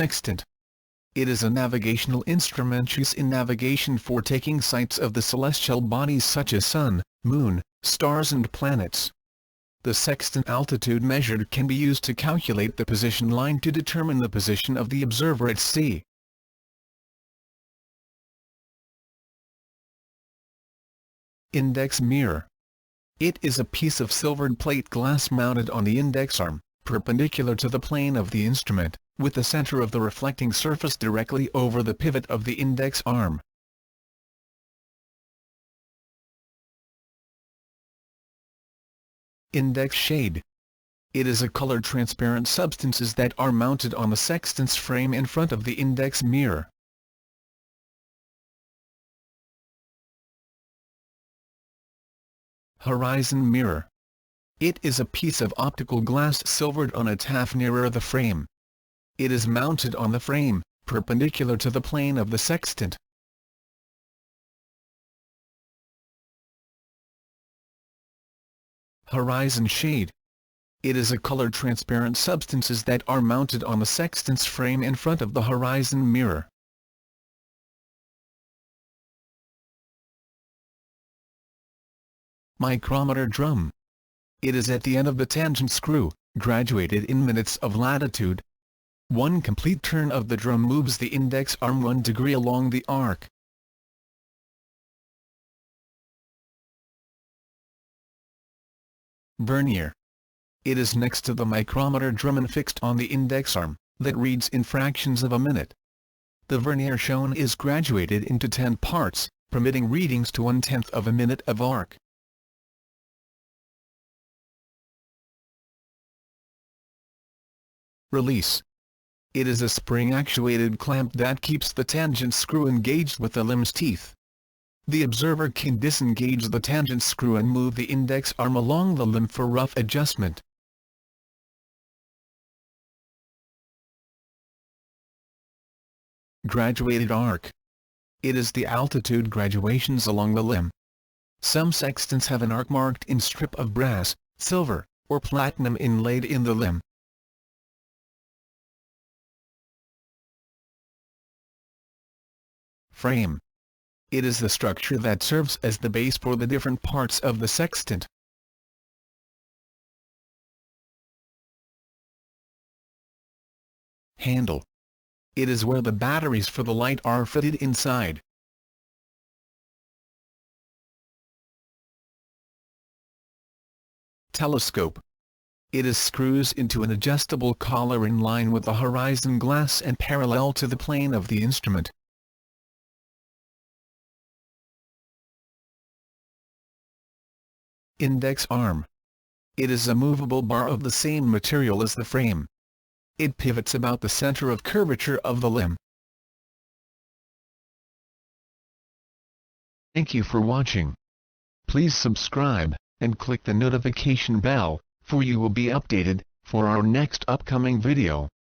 sextant. It is a navigational instrument used in navigation for taking sights of the celestial bodies such as sun, moon, stars and planets. The sextant altitude measured can be used to calculate the position line to determine the position of the observer at sea. Index mirror. It is a piece of silvered plate glass mounted on the index arm, perpendicular to the plane of the instrument, with the center of the reflecting surface directly over the pivot of the index arm. Index shade. It is a colored transparent substances that are mounted on the sextant's frame in front of the index mirror. Horizon mirror. It is a piece of optical glass silvered on its half nearer the frame. It is mounted on the frame, perpendicular to the plane of the sextant. Horizon shade. It is a colored transparent substances that are mounted on the sextant's frame in front of the horizon mirror. Micrometer drum. It is at the end of the tangent screw, graduated in minutes of latitude. One complete turn of the drum moves the index arm 1 degree along the arc. Vernier. It is next to the micrometer drum and fixed on the index arm, that reads in fractions of a minute. The vernier shown is graduated into 10 parts, permitting readings to 1/10 of a minute of arc. Release. It is a spring-actuated clamp that keeps the tangent screw engaged with the limb's teeth. The observer can disengage the tangent screw and move the index arm along the limb for rough adjustment. Graduated arc. It is the altitude graduations along the limb. Some sextants have an arc marked in strip of brass, silver, or platinum inlaid in the limb. Frame. It is the structure that serves as the base for the different parts of the sextant. Handle. It is where the batteries for the light are fitted inside. Telescope. It is screws into an adjustable collar in line with the horizon glass and parallel to the plane of the instrument. Index arm. It is a movable bar of the same material as the frame. It pivots about the center of curvature of the limb. Thank you for watching. Please subscribe, and click the notification bell, for you will be updated, for our next upcoming video.